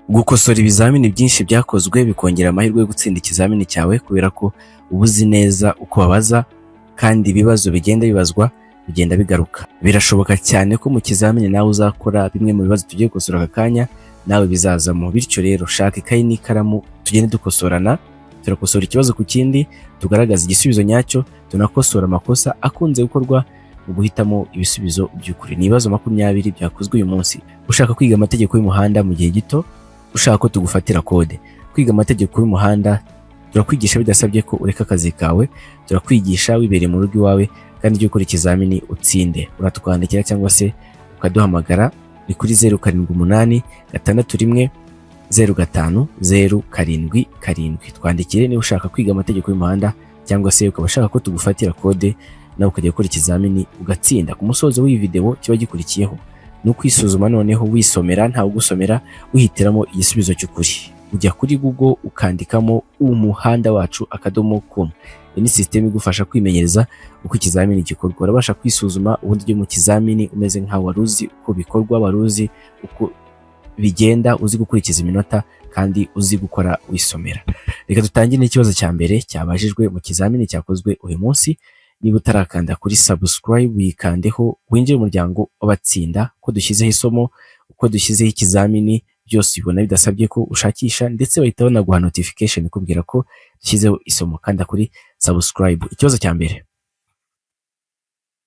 Gukosora ibizamini byinshi byakozwe bikongera amahirwe yo gutsinda ikizamini cyawe kubera ko uba uzi neza uko babaza kandi ibibazo bigenda bibazwa bigenda bigaruka. Birashoboka cyane ko mu kizamini nawe uzakora bimwe mu bibazo tugiye gukosora aka kanya nawe bizazamo. Bityo rero shaka ikayi n'ikaramu tugende dukosorana, turakosora ikibazo ku kindi, tugaragaza igisubizo nyacyo, tunakosora amakosa akunze gukorwa mu guhitamo ibisubizo by'ukuri. Ni ibibazo 20 byakozwe uyu munsi. Ushaka kwiga amategeko y'umuhanda mu gihe gito, ushaka ko tugufatira kode. Kwiga amategeko y'umuhanda turakwigisha bidasabye ko ureka akazi kawe, turakwigisha wibereye mu rugo iwawe kandi ujye ukora ikizamini utsinde. Uratwandikira cyangwa se ukaduhamagara ni kuri 078 661 05 077. Twandikire niba ushaka kwiga amategeko y'umuhanda cyangwa se ukaba ushaka ko tugufatira kode nawe ukajya gukora ikizamini ugatsinda. Ku musozo w'iyi video kiba gikurikiyeho no kwisuzuma, noneho wisomera, ntawe ugusomera, wihitiramo igisubizo cy'ukuri. Ujya kuri Google ukandikamo umuhanda wacu .com. Ni system igufasha kwimenyereza uko ikizamini gikorwa. Urabasha kwisuzuma ubundi ujye mu kizamini umeze nkaho waruzi uko bikorwa, waruzi uko bigenda, uzi gukurikiza iminota kandi uzi gukora wisomera. Reka dutangire n'ikibazo cya mbere cyabajijwe mu kizamini cyakozwe uyu munsi. Niba utarakanda kuri subscribe wikandeho, winjire mu muryango w'abatsinda, ko dushyizeho isomo, uko dushyizeho ikizamini byose ubona bidasabye ko ushakisha, ndetse bahita banaguha notification ikubwira ko dushyizeho isomo. Kanda kuri subscribe. Ikibazo cya mbere: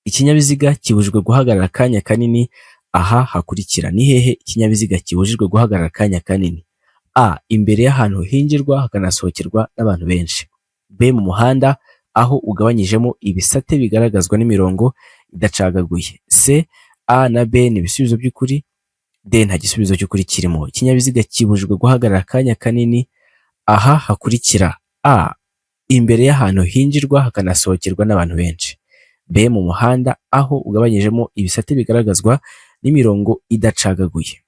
ikinyabiziga kibujijwe guhagarara akanya kanini aha hakurikira. Ni hehe ikinyabiziga kibujijwe guhagarara akanya kanini? A. Imbere y'ahantu hinjirwa hakanasohokerwa n'abantu benshi. B. Mu muhanda aho ugabanyijemo ibisate bigaragazwa n'imirongo idacagaguye. C. A na B ni ibisubizo by'ukuri, D nta gisubizo cy'ukuri kirimo. Ikinyabiziga kibujijwe guhagarara akanya kanini aha hakurikira: A. Imbere y'ahantu hinjirwa hakanasohokerwa n'abantu benshi. B. Mu muhanda aho ugabanyijemo ibisate bigaragazwa n'imirongo idacagaguye.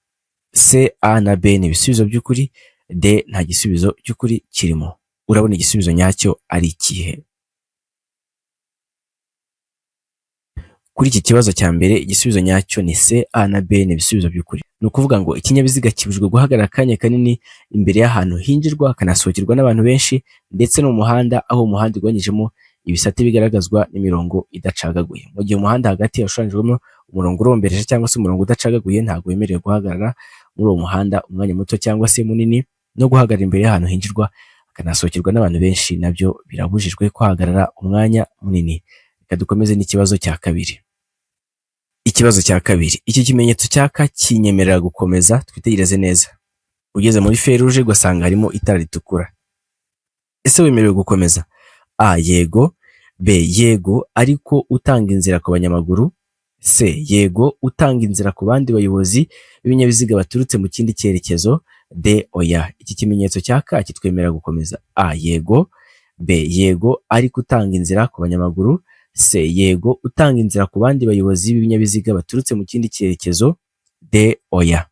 C. A na B ni ibisubizo by'ukuri, D nta gisubizo cy'ukuri kirimo. Urabona igisubizo nyacyo ari ikihe? Kuri iki kibazo cya mbere igisubizo nyacyo ni C. A na B ni ibisubizo by'ukuri. Ni ukuvuga ngo ikinyabiziga kibujijwe guhagarara akanya kanini imbere y'ahantu hinjirwa hakanasohokerwa n'abantu benshi, ndetse no mu muhanda aho umuhanda ugabanyijemo ibisate bigaragazwa n'imirongo idacagaguye. Mu gihe umuhanda hagati hashushanyijwemo umurongo urombereje cyangwa se umurongo udacagaguye, ntabwo wemerewe guhagarara muri uwo muhanda umwanya muto cyangwa se munini, no guhagarara imbere y'ahantu hinjirwa hakanasohokerwa n'abantu benshi nabyo birabujijwe kuhagarara umwanya munini. Reka dukomeze n'ikibazo cya kabiri. Ikibazo cya kabiri: iki kimenyetso cyaka kinyemerera gukomeza. Twitegereze neza. Ugeze muri feruje ugasanga harimo itara ritukura. Ese wemerewe gukomeza? A. Yego. B. Yego ariko utanga inzira ku banyamaguru. C. Yego utanga inzira ku bandi bayobozi b'ibinyabiziga baturutse mu kindi cyerekezo. D. Oya. Iki kimenyetso cyaka kitwemerera gukomeza. A. Yego. B. Yego ariko utanga inzira ku banyamaguru. C. Yego utanga inzira ku bandi bayobozi b'ibinyabiziga baturutse mu kindi cyerekezo. D. Oya.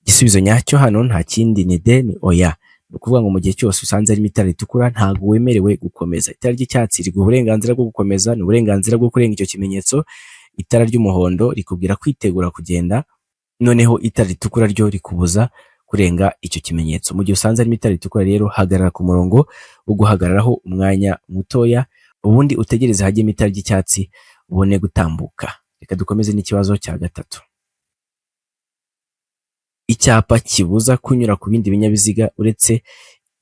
Igisubizo nyacyo hano nta kindi ni D, ni oya. Ni ukuvuga ngo mu gihe cyose usanze harimo itara ritukura ntabwo wemerewe gukomeza. Itara ry'icyatsi riguha uburenganzira bwo gukomeza, ni uburenganzira bwo kurenga icyo kimenyetso. Itara ry'umuhondo rikubwira kwitegura kugenda, noneho itara ritukura ryo rikubuza kurenga icyo kimenyetso. Mu gihe usanze harimo itara ritukura rero hagarara ku murongo wo guhagararaho umwanya mutoya, ubundi utegereze hajyemo itara ry'icyatsi ubone gutambuka. Reka dukomeze n'ikibazo cya gatatu. Icyapa kibuza kunyura ku bindi binyabiziga uretse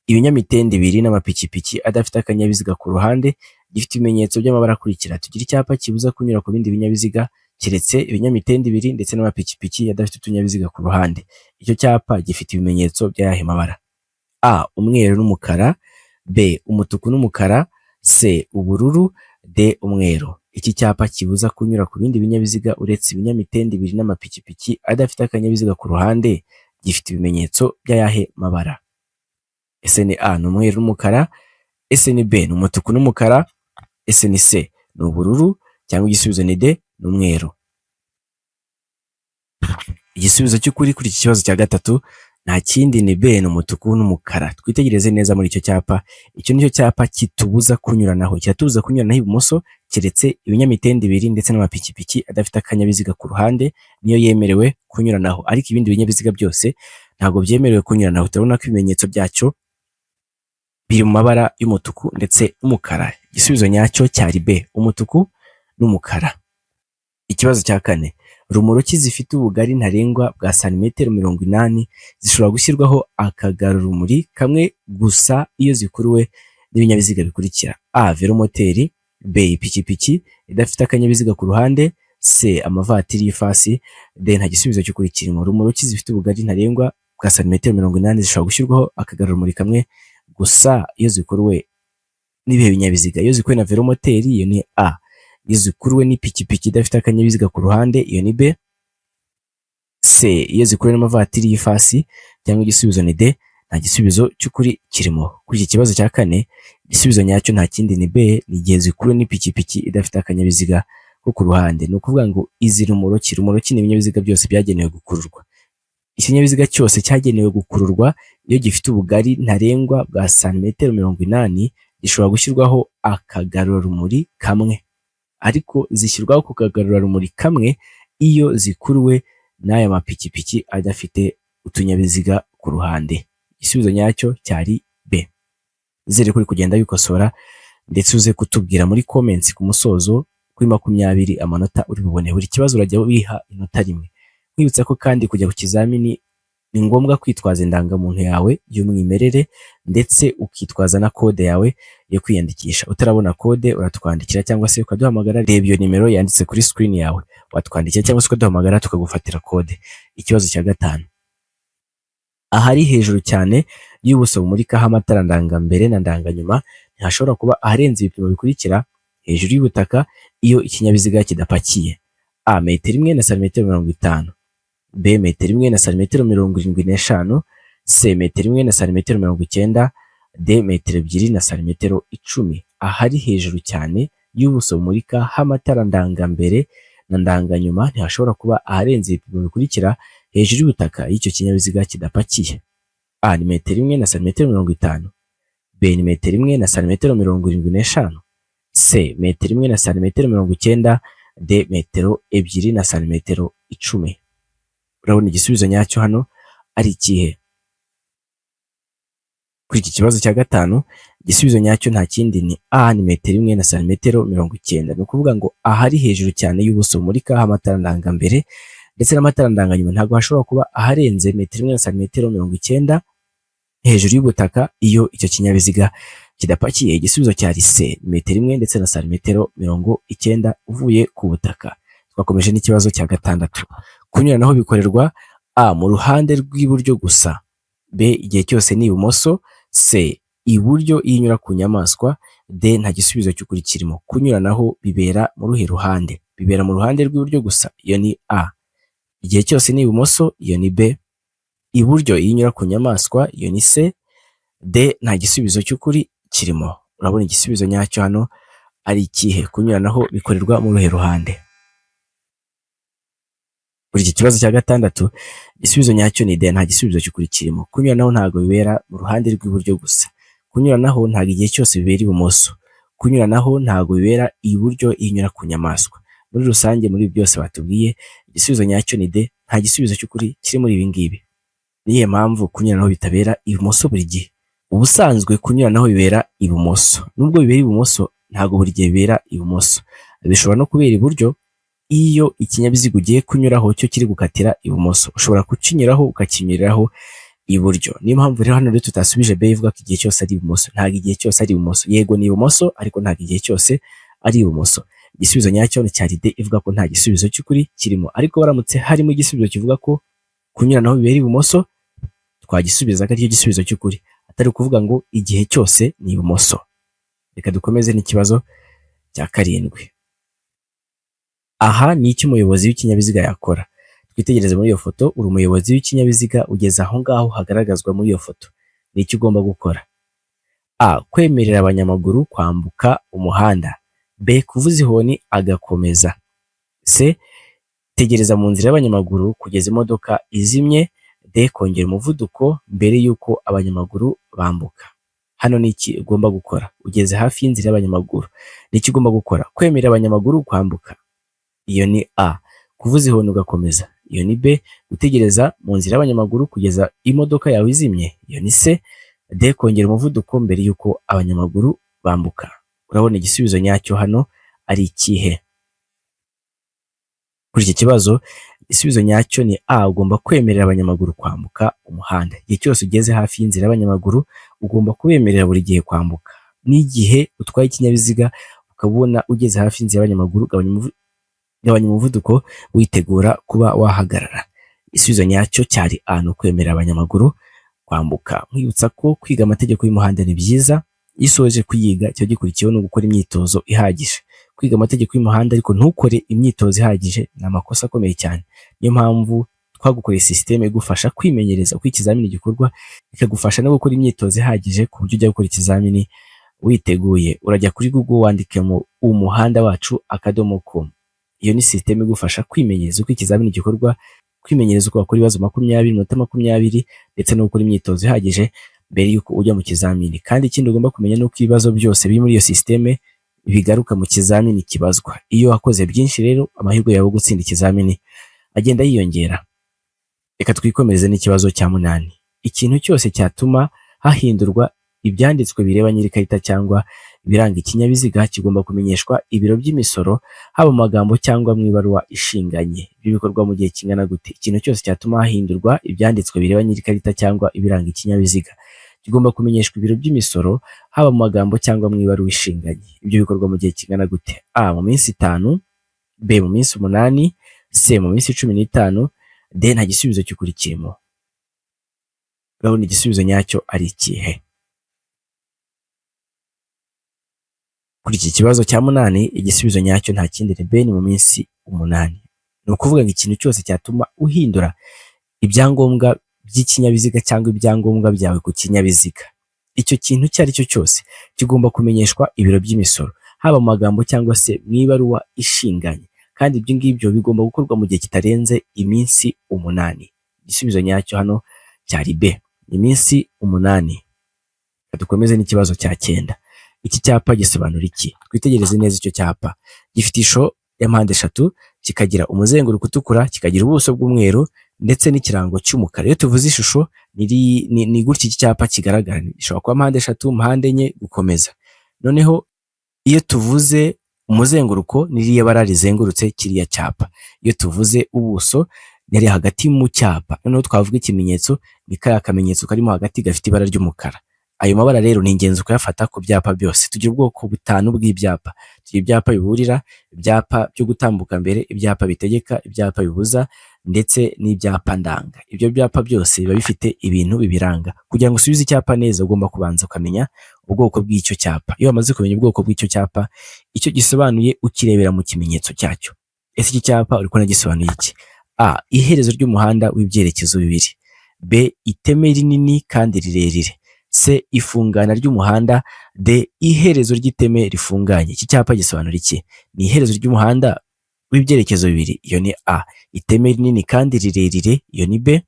ibinyamitende 2 n'amapikipiki adafite akanyabiziga ku ruhande, gifite ibimenyetso by'amabara akurikira. Tugira icyapa kibuza kunyura ku bindi binyabiziga keretse ibinyamitende 2 ndetse n'amapikipiki adafite utunyabiziga ku ruhande. Icyo cyapa gifite ibimenyetso by'ayahe mabara? A. Umweru n'umukara. B. Umutuku n'umukara. C. Ubururu. D. Umweru. Iki cyapa kibuza kunyura ku bindi binyabiziga uretse ibinyamitende 2 n'amapikipiki adafite akanyabiziga ku ruhande gifite ibimenyetso by'ayahe mabara? Ese ni A ni umweru n'umukara, ese ni B ni umutuku n'umukara, ese ni C ni ubururu, cyangwa igisubizo ni D ni umweru? Igisubizo cy'ukuri kuri iki kibazo cya gatatu nta kindi ni B ni umutuku n'umukara. Twitegereze neza muri icyo cyapa. Icyo nicyo cyapa kitubuza kunyuranaho, kiratubuza kunyuranaho ibumoso keretse ibinyamitende 2 ndetse n'amapikipiki adafite akanyabiziga ku ruhande niyo yemerewe kunyuranaho, ariko ibindi binyabiziga byose ntabwo byemerewe kunyuranaho. Turabona ko ibimenyetso byacyo biri mu mabara y'umutuku ndetse n'umukara. Igisubizo nyacyo cyari B, umutuku n'umukara. Ikibazo cya kane, romoruki zifite ubugari ntarengwa bwa santimetero 80 zishobora gushyirwaho akagarurumuri kamwe gusa iyo zikuruwe n'ibinyabiziga bikurikira: A, velomoteri; B, ipikipiki idafite akanyabiziga ku ruhande; C, amavatiri y'ifasi; D, nta gisubizo cy'ukuri kirimo. Romoruki zifite ubugari ntarengwa bwa santimetero 80 zishobora gushyirwaho akagarurumuri kamwe gusa iyo zikuruwe n'ibihe binyabiziga. Iyo zikuruwe na velomoteri, iyo ni A. Iyo zikuruwe n'ipikipiki idafite akanyabiziga ku ruhande, iyo ni B. C, iyo zikuruwe n'amavatiri y'ifasi, cyangwa igisubizo ni D, nta gisubizo cy'ukuri kirimo. Kuri iki kibazo cya kane, igisubizo nyacyo nta kindi ni B, ni igihe zikuruwe n'ipikipiki idafite akanyabiziga ko ku ruhande. Ni ukuvuga ngo izi romoruki ni ibinyabiziga byose byagenewe gukururwa. Ikinyabiziga cyose cyagenewe gukururwa iyo gifite ubugari ntarengwa bwa santimetero 80 gishobora gushyirwaho akagarurarumuri kamwe, ariko zishyirwaho ku kagarurarumuri kamwe iyo zikuruwe n'aya mapikipiki adafite utunyabiziga ku ruhande. Igisubizo nyacyo cyari B. Zere kuri kugenda bikosora ndetse uze kutubwira muri comments ku musozo kuri 20 amanota uri bubone. Buri kibazo urajya wiha inota rimwe. Kwibutsa ko kandi kujya ku kizamini ni ngombwa kwitwaza indangamuntu yawe y'umwimerere ndetse ukitwaza na kode yawe yo kwiyandikisha. Utarabona kode uratwandikira cyangwa se ukaduhamagara. Reba iyo nimero yanditse kuri screen yawe, watwandikira cyangwa se ukaduhamagara tukagufatira kode. Ikibazo cya gatanu, ahari hejuru cyane y'ubuso bumurikaho amatara ndangambere na ndanganyuma ntihashobora kuba aharenze ibipimo bikurikira hejuru y'ubutaka iyo ikinyabiziga kidapakiye: A, metero 1 na santimetero 50; B, metero 1 na santimetero 75; C, metero 1 na santimetero 90; D, metero 2 na santimetero 10. Ahari hejuru cyane y'ubuso bumurikaho amatara ndangambere na ndanganyuma ntihashobora kuba aharenze ibipimo bikurikira hejuru y'ubutaka y'icyo kinyabiziga kidapakiye: A, ni metero 1 na santimetero 50; B, ni metero 1 na santimetero 75; C, metero 1 na santimetero 90; D, metero 2 na santimetero 10. Urabona igisubizo nyacyo hano ari ikihe? Kuri iki kibazo cya gatanu, igisubizo nyacyo nta kindi ni A, ni metero 1 na santimetero 90. Ni ukuvuga ngo ahari hejuru cyane y'ubuso bumurikaho amatara ndangambere ndetse n'amatara ndanganyuma ntabwo hashobora kuba aharenze metero 1 na santimetero 90 hejuru y'ubutaka iyo icyo kinyabiziga kidapakiye. Igisubizo cyari C, metero 1 ndetse na santimetero 90 uvuye ku butaka. Twakomeje n'ikibazo cya gatandatu. Kunyuranaho bikorerwa: A, mu ruhande rw'iburyo gusa; B, igihe cyose ni ibumoso; C, iburyo iyo inyura ku nyamaswa; D, nta gisubizo cy'ukuri kirimo. Kunyuranaho bibera mu ruhe ruhande? Bibera mu ruhande rw'iburyo gusa, iyo ni A. Igihe cyose ni ibumoso, iyo ni B. Iburyo iyo inyura ku nyamaswa, iyo ni C. D, nta gisubizo cy'ukuri kirimo. Urabona igisubizo nyacyo hano ari ikihe? Kunyuranaho bikorerwa mu ruhe ruhande? Kuri iki kibazo cya gatandatu, igisubizo nyacyo ni D, nta gisubizo cy'ukuri kirimo. Kunyuranaho ntabwo bibera mu ruhande rw'iburyo gusa. Kunyuranaho ntabwo igihe cyose bibera ibumoso. Kunyuranaho ntabwo bibera iburyo iyo inyura ku nyamaswa. Muri rusange muri byose batubwiye, igisubizo nyacyo ni D, nta gisubizo cy'ukuri kiri muri ibi ngibi. Niye mpamvu kunyuranaho bitabera ibumoso buri gihe? Ubusanzwe kunyuranaho bibera ibumoso. Nubwo bibera ibumoso, ntabwo buri gihe bibera ibumoso. Bishobora no kubera iburyo iyo ikinyabiziga ugiye kunyuraho cyo kiri gukatira ibumoso. Ushobora kukinyuraho ukakinyuriraho iburyo. Niyo mpamvu rero hano tutasubije B ivuga ko igihe cyose ari ibumoso. Ntabwo igihe cyose ari ibumoso. Yego ni ibumoso, ariko ntabwo igihe cyose ari ibumoso. Igisubizo nyacyo cyari D ivuga ko nta gisubizo cy'ukuri kirimo. Ariko baramutse harimo igisubizo kivuga ko kunyuranaho bibera ibumoso, twagisubiza ko aricyo gisubizo cy'ukuri, atari kuvuga ngo igihe cyose ni ibumoso. Reka dukomeze n'ikibazo cya karindwi. Aha ni icyo umuyobozi w'ikinyabiziga yakora. Twitegereze muri iyo foto, uri umuyobozi w'ikinyabiziga ugeze aho ngaho hagaragazwa muri iyo foto. Ni icyo ugomba gukora: A, kwemerera abanyamaguru kwambuka umuhanda; B, kuvuza ihoni agakomeza; C, tegereza mu nzira y'abanyamaguru kugeza imodoka izimye; D, kongera umuvuduko mbere y'uko abanyamaguru bambuka. Hano ni iki ugomba gukora? Ugeze hafi y'inzira y'abanyamaguru, ni iki ugomba gukora? Kwemerera abanyamaguru kwambuka, iyo ni A. Kuvuza ihoni ugakomeza, iyo ni B. Gutegereza mu nzira y'abanyamaguru kugeza imodoka yawe izimye, iyo ni C. D. Kongera umuvuduko mbere y'uko abanyamaguru bambuka. Urabona igisubizo nyacyo hano ari ikihe? Kuri iki kibazo igisubizo nyacyo ni A. Ugomba kwemerera abanyamaguru kwambuka umuhanda. Igihe cyose ugeze hafi y'inzira y'abanyamaguru ugomba kubemerera buri gihe kwambuka. N'igihe utwaye ikinyabiziga ukabona ugeze hafi y'inzira y'abanyamaguru, gabanya umuvuduko witegura kuba wahagarara. Igisubizo nyacyo cyari A, no kwemerera abanyamaguru kwambuka. Nkwibutsa ko kwiga amategeko y'umuhanda ni byiza. Iyo usoje kuyiga icyo gikurikiyeho no gukora imyitozo ihagije. Kwiga amategeko y'umuhanda ariko ntukore imyitozo ihagije ni amakosa akomeye cyane. Niyo mpamvu twagukoreye systeme igufasha kwimenyereza uko ikizamini gikorwa, ikagufasha no gukora imyitozo ihagije ku buryo ujya gukora ikizamini witeguye. Urajya kuri Google wandikemo umuhanda wacu .com. Iyo ni systeme igufasha kwimenyereza uko ikizamini gikorwa, kwimenyereza uko wakora ibibazo 20 minota 20 ndetse no gukora imyitozo ihagije mbere yuko ujya mu kizamini. Kandi ikindi ugomba kumenya nuko ibibazo byose biri muri iyo systeme bigaruka mu kizamini kibazwa. Iyo wakoze byinshi rero amahirwe yawe gutsinda ikizamini agenda yiyongera. Reka twikomereze n'ikibazo cya 8. Ikintu cyose cyatuma hahindurwa ibyanditswe bireba nyir'ikarita cyangwa ibiranga ikinyabiziga kigomba kumenyeshwa ibiro by'imisoro, haba mu magambo cyangwa mu ibaruwa ishinganye. Ibyo bikorwa mu gihe kingana gute? Ikintu cyose cyatuma hahindurwa ibyanditswe bireba nyir'ikarita cyangwa ibiranga ikinyabiziga kigomba kumenyeshwa ibiro by'imisoro, haba mu magambo cyangwa mu ibaruwa ishinganye. Ibyo bikorwa mu gihe kingana gute? A. Mu minsi 5, B. Mu minsi 8, C. Mu minsi 15, D. Nta gisubizo cyukurikiyemo. Urabona igisubizo nyacyo ari ikihe? Kuri iki kibazo cya 8 igisubizo nyacyo nta kindi ni B. Ni mu minsi 8. Ni ukuvuga ngo ikintu cyose cyatuma uhindura ibyangombwa by'ikinyabiziga cyangwa ibyangombwa byawe ku kinyabiziga, icyo kintu icyo ari cyo cyose kigomba kumenyeshwa ibiro by'imisoro, haba mu magambo cyangwa se mu ibaruwa ishinganye. Kandi ibyo ngibyo bigomba gukorwa mu gihe kitarenze iminsi 8. Igisubizo nyacyo hano cyari B. Iminsi 8. Dukomeze n'ikibazo cya 9. Iki cyapa gisobanura iki? Twitegereze neza icyo cyapa. Gifite ishusho ya mpande 3, kikagira umuzenguruko utukura, kikagira ubuso bw'umweru ndetse n'ikirango cy'umukara. Iyo tuvuze ishusho ni gutya iki cyapa kigaragara. Ishobora kuba mpande 3, mpande 4 gukomeza. Noneho iyo tuvuze umuzenguruko niriya bara rizengurutse kiriya cyapa. Iyo tuvuze ubuso nari hagati mu cyapa. Noneho twavuga ikimenyetso ni kaya kamenyetso karimo hagati gafite ibara ry'umukara. Ayo mabara rero ni ingenzi kuyafata ku byapa byose. Tugira ubwoko 5 bw'ibyapa. Tugira ibyapa biburira, ibyapa byo gutambuka mbere, ibyapa bitegeka, ibyapa bibuza ndetse n'ibyapa ndanga. Ibyo byapa byose biba bifite ibintu bibiranga. Kugira ngo usubize icyapa neza ugomba kubanza ukamenya ubwoko bw'icyo cyapa. Iyo wamaze kumenya ubwoko bw'icyo cyapa, icyo gisobanuye ukirebera mu kimenyetso cyacyo. Ese iki cyapa uri kubona gisobanuye iki? A. Iherezo ry'umuhanda w'ibyerekezo bibiri. B. Iteme rinini kandi rirerire. C. Ifungana ry'umuhanda. D. Iherezo ry'iteme rifunganye. Iki cyapa gisobanura iki? Ni iherezo ry'umuhanda w'ibyerekezo bibiri, iyo ni A. Iteme rinini kandi rirerire, iyo ni B.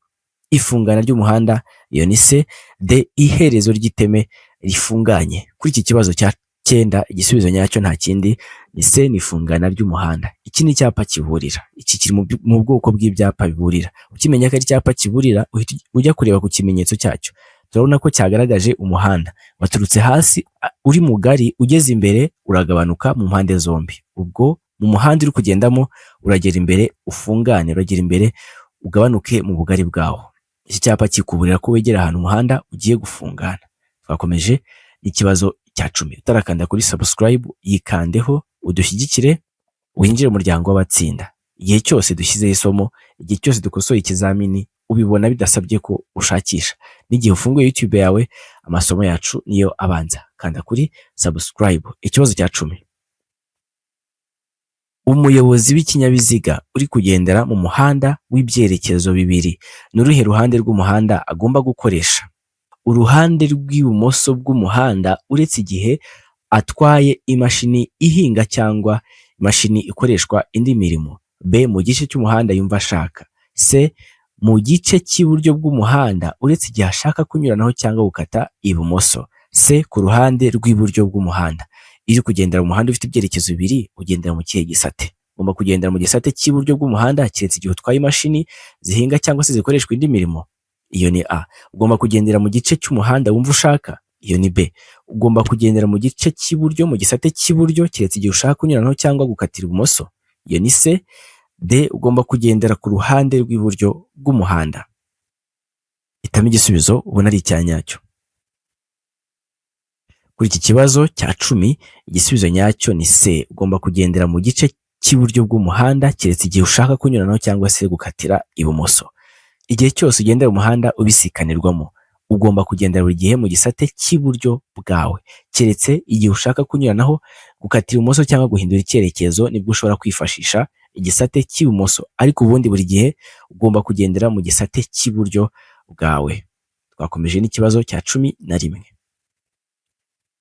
Ifungana ry'umuhanda, iyo ni C. D. Iherezo ry'iteme rifunganye. Kuri iki kibazo cya 9 igisubizo nyacyo nta kindi ni C. Ni ifungana ry'umuhanda. Iki ni icyapa kiburira. Iki kiri mu bwoko bw'ibyapa biburira. Ukimenya ko ari icyapa kiburira ujya kureba ku kimenyetso cyacyo. Turabona ko cyagaragaje umuhanda waturutse hasi uri mugari, ugeze imbere uragabanuka mu mpande zombi. Ubwo mu muhanda uri kugendamo uragera imbere ufungane, uragera imbere ugabanuke mu bugari bwawo. Iki cyapa kikuburira ko wegera ahantu umuhanda ugiye gufungana. Twakomeje ikibazo cya 10. Utarakanda kuri subscribe yikandeho udushyigikire winjire mu muryango w'abatsinda. Igihe cyose dushyizeho isomo, igihe cyose dukosoye ikizamini ubibona bidasabye ko ushakisha. N'igihe ufunguye YouTube yawe amasomo yacu niyo abanza. Kanda kuri subscribe. Ikibazo cya 10. Umuyobozi w'ikinyabiziga uri kugendera mu muhanda w'ibyerekezo bibiri, n'uruhe ruhande rw'umuhanda agomba gukoresha? Uruhande rw'ibumoso bw'umuhanda uretse igihe atwaye imashini ihinga cyangwa imashini ikoreshwa indi mirimo. B. Mu gice cy'umuhanda yumva ashaka. C. Mu gice cy'iburyo bw'umuhanda uretse igihe ashaka kunyuranaho cyangwa gukata ibumoso. C. Ku ruhande rw'iburyo bw'umuhanda. Iri kugendera mu muhanda ufite ibyerekezo bibiri ugendera mu kihe gisate? ugomba kugendera mu gisate cy'iburyo bw'umuhanda keretse igihe utwaye imashini zihinga cyangwa se zikoreshwa indi mirimo. Iyo ni A. Ugomba kugendera mu gice cy'umuhanda wumva ushaka. Iyo ni B. Ugomba kugendera mu gice cy'iburyo mu gisate cy'iburyo keretse igihe ushaka kunyuranaho cyangwa gukatira ibumoso. Iyo ni C. D. Ugomba kugendera ku ruhande rw'iburyo bw'umuhanda. Hitamo igisubizo ubona ari icya nyacyo. Kuri iki kibazo cya 10 igisubizo nyacyo ni C. Ugomba kugendera mu gice cy'iburyo bw'umuhanda keretse igihe ushaka kunyuranaho cyangwa se gukatira ibumoso. Igihe cyose ugendera mu muhanda ubisikanirwamo, ugomba kugendera buri gihe mu gisate cy'iburyo bwawe keretse igihe ushaka kunyuranaho, gukatira ibumoso cyangwa guhindura icyerekezo nibwo ushobora kwifashisha igisate cy'ibumoso, ariko ubundi buri gihe ugomba kugendera mu gisate cy'iburyo bwawe. Twakomeje n'ikibazo cya 11.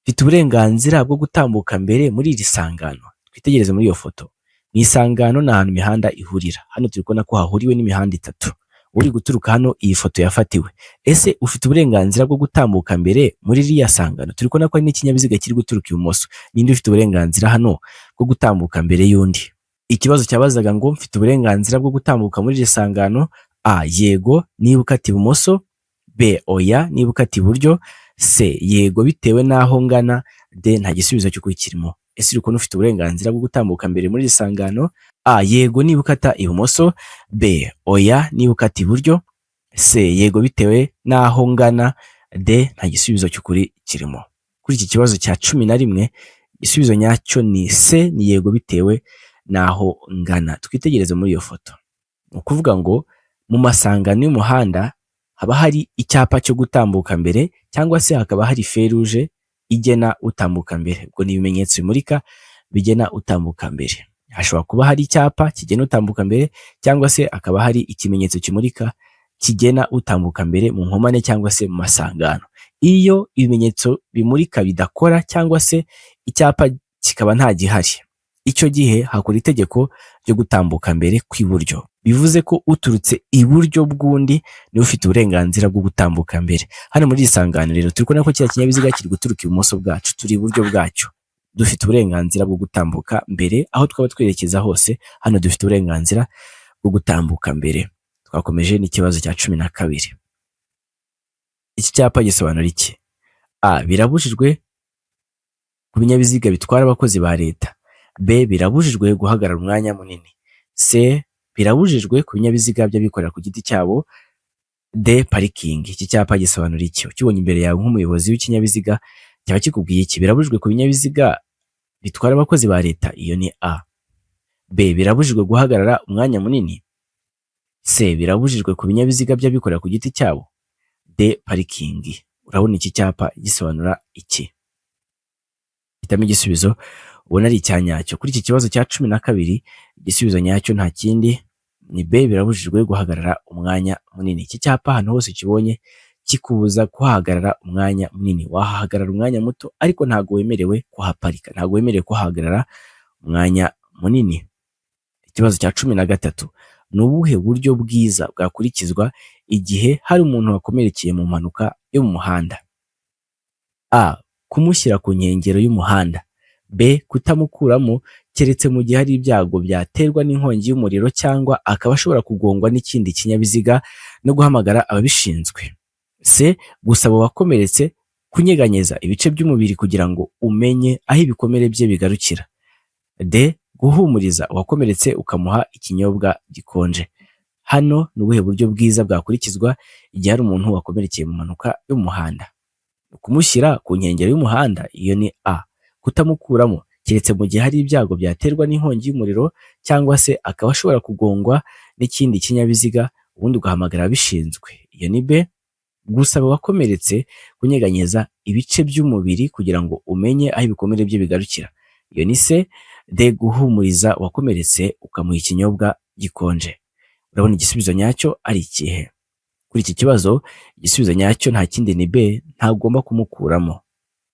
Mfite uburenganzira bwo gutambuka mbere muri iri sangano. Twitegereze muri iyo foto. Mu isangano ni ahantu imihanda ihurira. Hano turi kubona ko hahuriwe n'imihanda 3. Uri guturuka hano iyi foto yafatiwe. Ese ufite uburenganzira bwo gutambuka mbere muri iriya sangano? Turi kubona ko hari n'ikinyabiziga kiri guturuka ibumoso. Ninde ufite uburenganzira hano bwo gutambuka mbere y'undi? Ikibazo cyabazaga ngo mfite uburenganzira bwo gutambuka muri iri sangano. A. Yego niba ukata ibumoso. B. Oya niba ukata iburyo. C. Yego bitewe n'aho ngana. D. Nta gisubizo cy'ukuri kirimo. Ese uri kubona ufite uburenganzira bwo gutambuka mbere muri iri sangano? A. Yego niba ukata ibumoso. B. Oya niba ukata iburyo. C. Yego bitewe n'aho ngana. D. Nta gisubizo cy'ukuri kirimo. Kuri iki kibazo cya 11 igisubizo nyacyo ni C. Ni yego bitewe n'aho ngana. Twitegereze muri iyo foto. Ni ukuvuga ngo mu masangano y'umuhanda haba hari icyapa cyo gutambuka mbere cyangwa se hakaba hari feruje igena utambuka mbere. Ubwo ni ibimenyetso bimurika bigena utambuka mbere. Hashobora kuba hari icyapa kigena utambuka mbere cyangwa se akaba hari ikimenyetso kimurika kigena utambuka mbere mu nkomane cyangwa se mu masangano. Iyo ibimenyetso bimurika bidakora cyangwa se icyapa kikaba nta gihari, icyo gihe hakora itegeko ryo gutambuka mbere kw'iburyo. Bivuze ko uturutse iburyo bw'undi niwe ufite uburenganzira bwo gutambuka mbere. Hano muri iri sangano rero turi kubona ko kiriya kinyabiziga kiri guturuka ibumoso bwacu, turi iburyo bwacyo. Dufite uburenganzira bwo gutambuka mbere aho twaba twerekeza hose. Hano dufite uburenganzira bwo gutambuka mbere. Twakomeje n'ikibazo cya 12. Iki cyapa gisobanura iki? A. Birabujijwe ku binyabiziga bitwara abakozi ba leta. B. Birabujijwe guhagarara umwanya munini. C. Birabujijwe ku binyabiziga by'abikorera ku giti cyabo. D. Parikingi. Iki cyapa gisobanura iki? Ukibonye imbere yawe nk'umuyobozi w'ikinyabiziga cyaba kikubwiye iki? Birabujijwe ku binyabiziga bitwara abakozi ba leta. Iyo ni A. B. Birabujijwe guhagarara umwanya munini. C. Birabujijwe ku binyabiziga by'abikorera ku giti cyabo. D. Parikingi. Urabona iki cyapa gisobanura iki? Hitamo igisubizo ubona ari icya nyacyo. Kuri iki kibazo cya 12 igisubizo nyacyo nta kindi ni B. Birabujijwe guhagarara umwanya munini. Iki cyapa ahantu hose kibonye kikubuza kuhagarara umwanya munini. Wahagarara umwanya muto ariko ntago wemerewe kuhaparika, ntago wemerewe kuhagarara umwanya munini. Ikibazo cya 13 ni ubuhe buryo bwiza bwakurikizwa igihe hari umuntu wakomerekeye mu mpanuka yo mu muhanda? A. Kumushyira ku nkengero y'umuhanda. B. Kutamukuramo keretse mu gihe hari ibyago byaterwa n'inkongi y'umuriro cyangwa akaba ashobora kugongwa n'ikindi kinyabiziga no guhamagara ababishinzwe. C. Gusaba uwakomeretse kunyeganyeza ibice by'umubiri kugira ngo umenye aho ibikomere bye bigarukira. D. Guhumuriza uwakomeretse ukamuha ikinyobwa gikonje. Hano ni ubuhe buryo bwiza bwakurikizwa igihe hari umuntu wakomerekeye mu mpanuka y'umuhanda? Kumushyira ku nkengero y'umuhanda. Iyo ni A. Kutamukuramo keretse mu gihe hari ibyago byaterwa n'inkongi y'umuriro cyangwa se akaba ashobora kugongwa n'ikindi kinyabiziga ubundi ugahamagara abishinzwe. Iyo ni B. Gusaba uwakomeretse kunyeganyeza ibice by'umubiri kugira ngo umenye aho ibikomere bye bigarukira. Iyo ni C. D. Guhumuriza uwakomeretse ukamuha ikinyobwa gikonje. Urabona igisubizo nyacyo ari ikihe? Kuri iki kibazo igisubizo nyacyo nta kindi ni B. Ntagomba kumukuramo.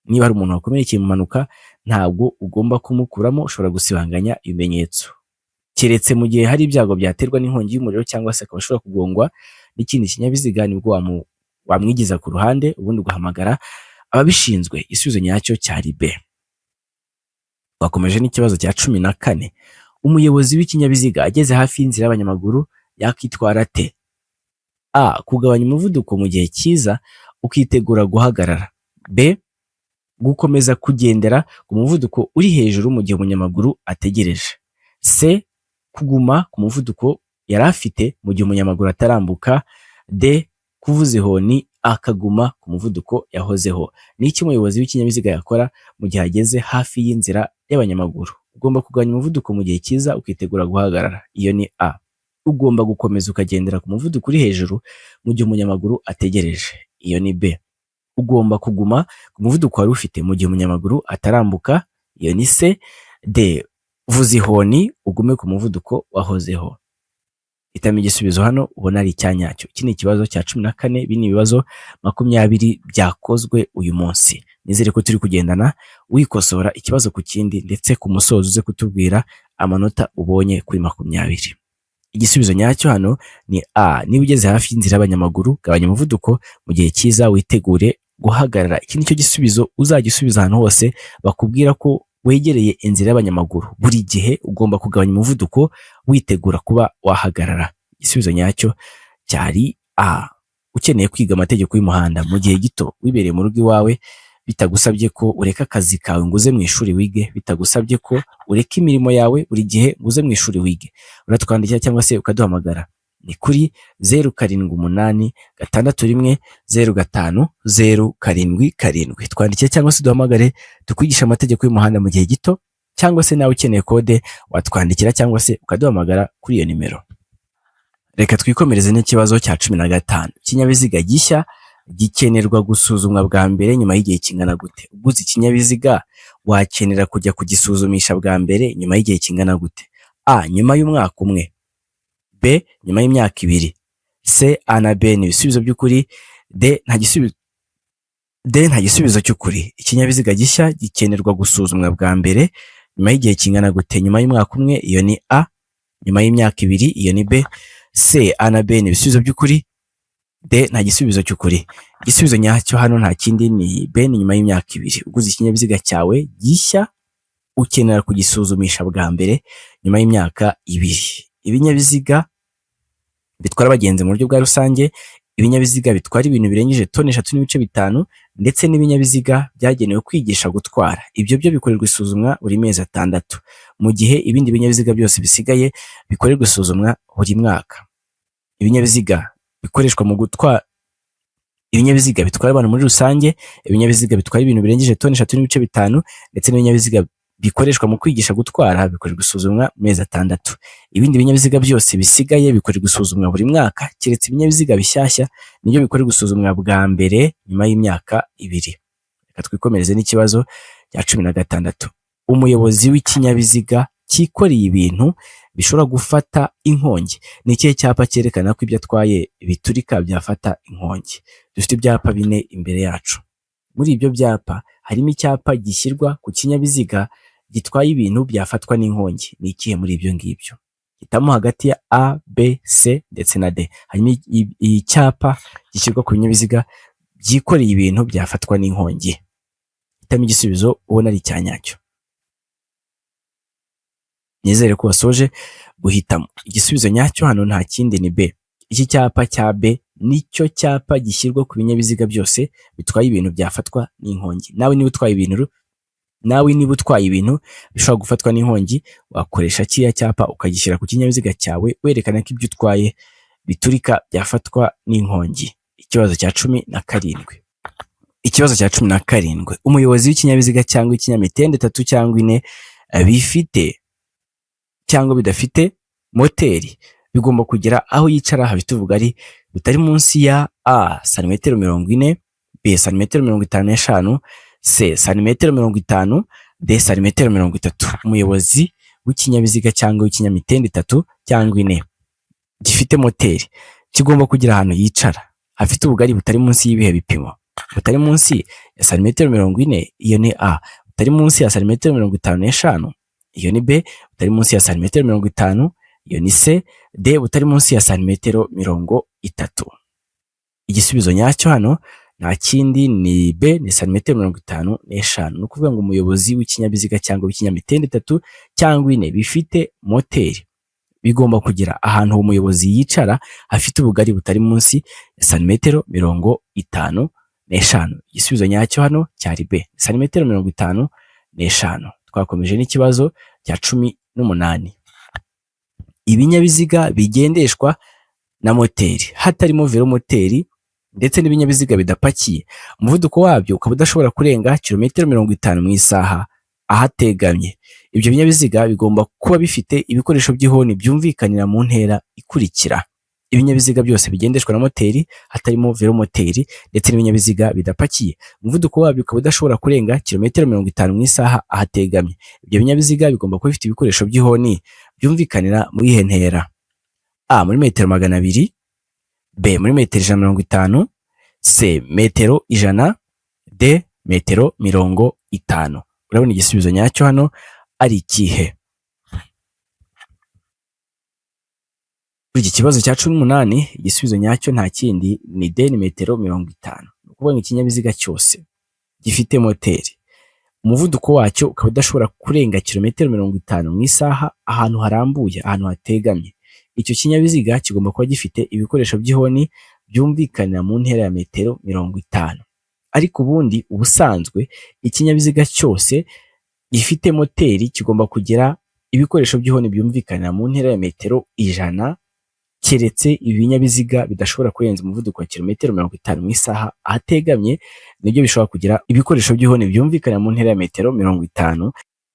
Niba hari umuntu wakomerekeye mu mpanuka ntabwo ugomba kumukuramo, ushobora gusibanganya ibimenyetso. Keretse mu gihe hari ibyago byaterwa n'inkongi y'umuriro cyangwa se akaba ashobora kugongwa n'ikindi kinyabiziga nibwo wamwigiza ku ruhande ubundi ugahamagara ababishinzwe. Igisubizo nyacyo cyari B. Twakomeje n'ikibazo cya 14. umuyobozi w'ikinyabiziga ageze hafi y'inzira y'abanyamaguru yakitwara ate? A. Kugabanya umuvuduko mu gihe cyiza ukitegura guhagarara. B. Gukomeza kugendera ku muvuduko uri hejuru mu gihe umunyamaguru ategereje. C. Kuguma ku muvuduko yari afite mu gihe umunyamaguru atarambuka. D. Kuvuza ihoni akaguma ku muvuduko yahozeho. Ni iki umuyobozi w'ikinyabiziga yakora mu gihe ageze hafi y'inzira y'abanyamaguru? Ugomba kugabanya umuvuduko mu gihe cyiza ukitegura guhagarara. Iyo ni A. Ugomba gukomeza ukagendera ku muvuduko uri hejuru mu gihe umunyamaguru ategereje. Iyo ni B. Ugomba kuguma ku muvuduko wari ufite mu gihe umunyamaguru atarambuka. Iyo ni C. D. Vuza ihoni ugume ku muvuduko wahozeho. Hitamo igisubizo hano ubona ari icyanyacyo. Iki ni ikibazo cya 14. Ibi ni ibibazo 20 byakozwe uyu munsi. Nizere ko turi kugendana wikosora ikibazo ku kindi, ndetse ku musozo uze kutubwira amanota ubonye kuri 20. Igisubizo nyacyo hano ni A. Niba ugeze hafi y'inzira y'abanyamaguru, gabanya umuvuduko mu gihe cyiza witegure guhagarara. Iki nicyo gisubizo uzajya usubiza ahantu hose bakubwira ko wegereye inzira y'abanyamaguru. Buri gihe ugomba kugabanya umuvuduko witegura kuba wahagarara. Igisubizo nyacyo cyari A. Ukeneye kwiga amategeko y'umuhanda mu gihe gito wibereye mu rugo iwawe, bitagusabye ko ureka akazi kawe ngo uze mu ishuri wige, bitagusabye ko ureka imirimo yawe buri gihe ngo uze mu ishuri wige, uratwandikira cyangwa se ukaduhamagara. Ni kuri 0786605007. Twandikire cyangwa se duhamagare tukwigisha amategeko y'umuhanda mu gihe gito, cyangwa se nawe ukeneye kode watwandikira cyangwa se ukaduhamagara kuri iyo nimero. Reka twikomereze n'ikibazo cya 15. Ikinyabiziga gishya gikenerwa gusuzumwa bwa mbere nyuma y'igihe kingana gute? Uguze ikinyabiziga wakenera kujya kugisuzumisha bwa mbere nyuma y'igihe kingana gute? A. Nyuma y'umwaka umwe. B. Nyuma y'imyaka 2. C. A na B ni ibisubizo by'ukuri. D. Nta gisubizo cy'ukuri. Ikinyabiziga gishya gikenerwa gusuzumwa bwa mbere nyuma y'igihe kingana gute? Nyuma y'umwaka umwe. Iyo ni A. Nyuma y'imyaka 2. Iyo ni B. C. A na B ni ibisubizo by'ukuri. D. Nta gisubizo cy'ukuri. Igisubizo nyacyo hano nta kindi ni B. Ni nyuma y'imyaka 2. Uguze ikinyabiziga cyawe gishya ukenera kugisuzumisha bwa mbere nyuma y'imyaka 2. Ibinyabiziga bitwara abagenzi mu buryo bwa rusange, ibinyabiziga bitwara ibintu birengeje toni 3.5, ndetse n'ibinyabiziga byagenewe kwigisha gutwara. Ibyo byo bikorerwa isuzumwa buri mezi 6, mu gihe ibindi binyabiziga byose bisigaye bikorerwa isuzumwa buri mwaka. Ibinyabiziga bikoreshwa mu gutwara, ibinyabiziga bitwara abantu muri rusange, ibinyabiziga bitwara ibintu birengeje toni 3.5, ndetse n'ibinyabiziga bikoreshwa mu kwigisha gutwara bikorerwa isuzumwa mezi 6. Ibindi binyabiziga byose bisigaye bikorerwa isuzumwa buri mwaka, keretse ibinyabiziga bishyashya nibyo bikorerwa isuzumwa bwa mbere nyuma y'imyaka 2. Reka twikomereze n'ikibazo cya 16. Umuyobozi w'ikinyabiziga cyikoreye ibintu bishobora gufata inkongi. Ni ikihe cyapa cyerekana ko ibyo atwaye biturika byafata inkongi? Dufite ibyapa 4 imbere yacu. Muri ibyo byapa harimo icyapa gishyirwa ku kinyabiziga gitwaye ibintu byafatwa n'inkongi. Ni ikihe muri ibyo ngibyo? Hitamo hagati ya A, B, C ndetse na D. Harimo icyapa gishyirwa ku binyabiziga byikoreye ibintu byafatwa n'inkongi. Hitamo igisubizo ubona ari icyanyacyo. Nizere ko wasoje guhitamo. Igisubizo nyacyo hano nta kindi ni B. Iki cyapa cya B nicyo cyapa gishyirwa ku binyabiziga byose bitwaye ibintu byafatwa n'inkongi. Nawe niba utwaye ibintu bishobora gufatwa n'inkongi, wakoresha kiriya cyapa ukagishyira ku kinyabiziga cyawe werekana ko ibyo utwaye biturika byafatwa n'inkongi. Ikibazo cya 17. Ikibazo cya 17. Umuyobozi w'ikinyabiziga cyangwa ikinyamitende 3 cyangwa 4 bifite cyangwa bidafite moteri bigomba kugera aho yicara habituvuga ari bitari munsi ya A. santimetero 40, B. santimetero 55, C. santimetero 50, D. santimetero 30. Umuyobozi w'ikinyabiziga cyangwa w'ikinyamitende 3 cyangwa 4 gifite moteri kigomba kugira ahantu yicara hafite ubugari butari munsi y'ibihe bipimo. Butari munsi ya santimetero 40, iyo ni A. Butari munsi ya santimetero 55, iyo ni B. Butari munsi ya santimetero 50, iyo ni C. D. Butari munsi ya santimetero 30. Igisubizo nyacyo hano nta kindi ni B, ni santimetero 55. Ni ukuvuga ngo umuyobozi w'ikinyabiziga cyangwa w'ikinyamitende 3 cyangwa 4 bifite moteri bigomba kugira ahantu uwo muyobozi yicara hafite ubugari butari munsi ya santimetero 55. Igisubizo nyacyo hano cyari B, santimetero 55. Twakomeje n'ikibazo cya 18. Ibinyabiziga bigendeshwa na moteri hatarimo velomoteri ndetse n'ibinyabiziga bidapakiye, umuvuduko wabyo ukaba udashobora kurenga kilometero 50 mu isaha ahategamye. Ibyo binyabiziga bigomba kuba bifite ibikoresho by'ihoni byumvikanira mu ntera ikurikira. Ibinyabiziga byose bigendeshwa na moteri hatarimo velomoteri ndetse n'ibinyabiziga bidapakiye, umuvuduko wabyo ukaba udashobora kurenga kilometero 50 mu isaha ahategamye. Ibyo binyabiziga bigomba kuba bifite ibikoresho by'ihoni byumvikanira muri ihe ntera: A, muri metero 200, B, muri metero 150, C, metero 100, D, metero 50. Urabona igisubizo nyacyo hano ari ikihe? Kuri iki kibazo cya 18 igisubizo nyacyo nta kindi ni D, ni metero 50. Ni ukuvuga ngo ikinyabiziga cyose gifite moteri umuvuduko wacyo ukaba udashobora kurenga kilometero 50 mu isaha ahantu harambuye, ahantu hategamye. Icyo kinyabiziga kigomba kuba gifite ibikoresho by'ihoni byumvikanira mu ntera ya metero 50. Ariko ubundi ubusanzwe ikinyabiziga cyose gifite moteri kigomba kugira ibikoresho by'ihoni byumvikanira mu ntera ya metero 100, keretse ibinyabiziga bidashobora kurenza umuvuduko wa kilometero 50 mu isaha ahategamye nibyo bishobora kugira ibikoresho by'ihoni byumvikanira mu ntera ya metero 50.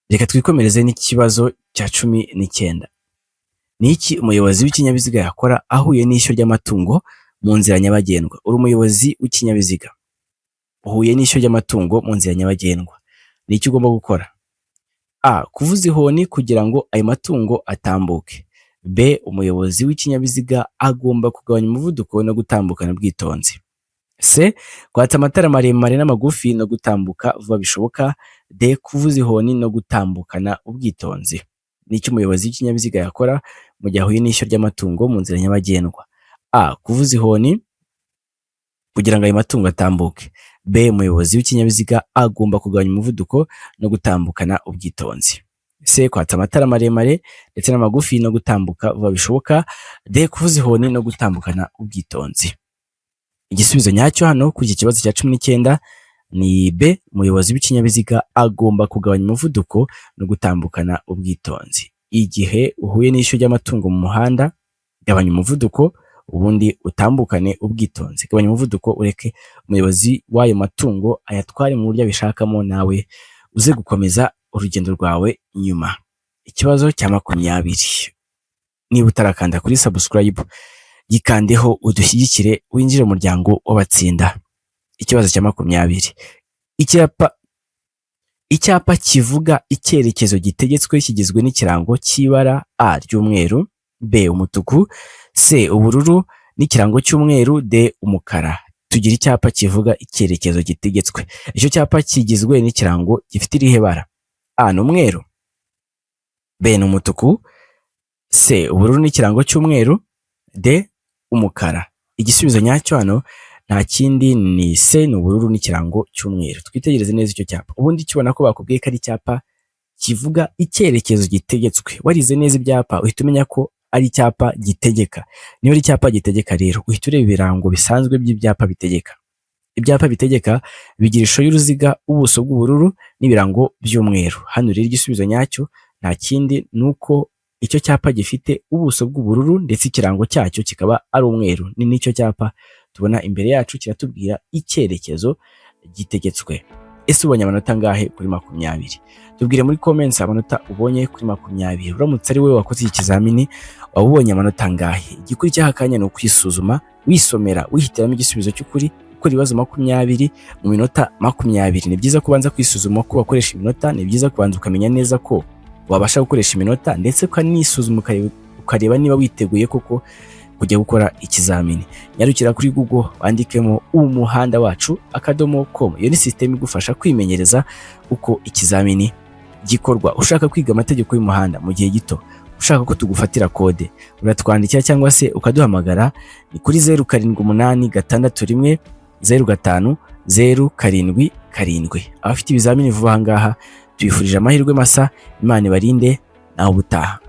Reka twikomereze n'ikibazo cya 19. Ni iki umuyobozi w'ikinyabiziga yakora ahuye n'ishyo ry'amatungo mu nzira nyabagendwa? Uri umuyobozi w'ikinyabiziga uhuye n'ishyo ry'amatungo mu nzira nyabagendwa, ni iki ugomba gukora? A, kuvuza ihoni kugira ngo ayo matungo atambuke. B, umuyobozi w'ikinyabiziga agomba kugabanya umuvuduko no gutambukana ubwitonzi. C, kwatsa amatara maremare n'amagufi no gutambuka vuba bishoboka. D, kuvuza ihoni no gutambukana ubwitonzi. Ni iki umuyobozi w'ikinyabiziga yakora mu gihe ahuye n'ishyo ry'amatungo mu nzira nyabagendwa? A, kuvuza ihoni kugira ngo ayo matungo atambuke. B, umuyobozi w'ikinyabiziga agomba kugabanya umuvuduko no gutambukana ubwitonzi. C, kwatsa amatara maremare ndetse n'amagufi no gutambuka vuba bishoboka. D, kuvuza ihoni no gutambukana ubwitonzi. Igisubizo nyacyo hano kuri iki kibazo cya 19 ni B, umuyobozi w'ikinyabiziga agomba kugabanya umuvuduko no gutambukana ubwitonzi. Igihe uhuye n'ishyo ry'amatungo mu muhanda, gabanya umuvuduko ubundi utambukane ubwitonzi. Gabanya umuvuduko ureke umuyobozi w'ayo matungo ayatware mu buryo abishakamo, nawe uze gukomeza urugendo rwawe nyuma. Ikibazo cya 20. Niba utarakanda kuri subscribe gikandeho udushyigikire winjire mu muryango w'abatsinda. Ikibazo cya 20. Icyapa kivuga icyerekezo gitegetswe kigizwe n'ikirango cy'ibara A ry'umweru, B umutuku, C ubururu n'ikirango cy'umweru, D umukara. Tugira icyapa kivuga icyerekezo gitegetswe. Icyo cyapa kigizwe n'ikirango gifite irihe bara? A ni umweru, B ni umutuku, C ubururu n'ikirango cy'umweru, D umukara. Igisubizo nyacyo hano nta kindi ni C, ni ubururu n'ikirango cy'umweru. Twitegereze neza icyo cyapa. Ubundi kibona ko bakubwiye ko ari icyapa kivuga icyerekezo gitegetswe. Warize neza ibyapa uhita umenya ko ari icyapa gitegeka. Niyo ari icyapa gitegeka rero uhita ureba ibirango bisanzwe by'ibyapa bitegeka. Ibyapa bitegeka bigira ishusho y'uruziga, ubuso bw'ubururu n'ibirango by'umweru. Hano rero igisubizo nyacyo nta kindi nuko icyo cyapa gifite ubuso bw'ubururu ndetse ikirango cyacyo kikaba ari umweru. Ni nicyo cyapa tubona imbere yacu kiratubwira icyerekezo gitegetswe. Ese ubonye amanota ngahe kuri 20? Tubwire muri comments amanota ubonye kuri 20. Uramutse ari wowe wakoze iki kizamini wabonye amanota ngahe? Igikurikiraho akanya ni ukwisuzuma, wisomera, wihitiramo igisubizo cy'ukuri, ukora ibibazo 20 mu minota 20. Ni byiza kubanza kwisuzuma ko wakoresha iminota, ni byiza kubanza ukamenya neza ko wabasha gukoresha iminota ndetse ukanisuzuma ukareba niba witeguye koko kujya gukora ikizamini. Nyarukira kuri Google wandikemo umuhanda wacu .com. Iyo ni system igufasha kwimenyereza uko ikizamini gikorwa. Ushaka kwiga amategeko y'umuhanda mu gihe gito, ushaka ko tugufatira kode, uratwandikira cyangwa se ukaduhamagara ni kuri 078661 0507. Abafite ibizamini vuba aha ngaha tubifurije amahirwe masa, Imana ibarinde nawe ubutaha.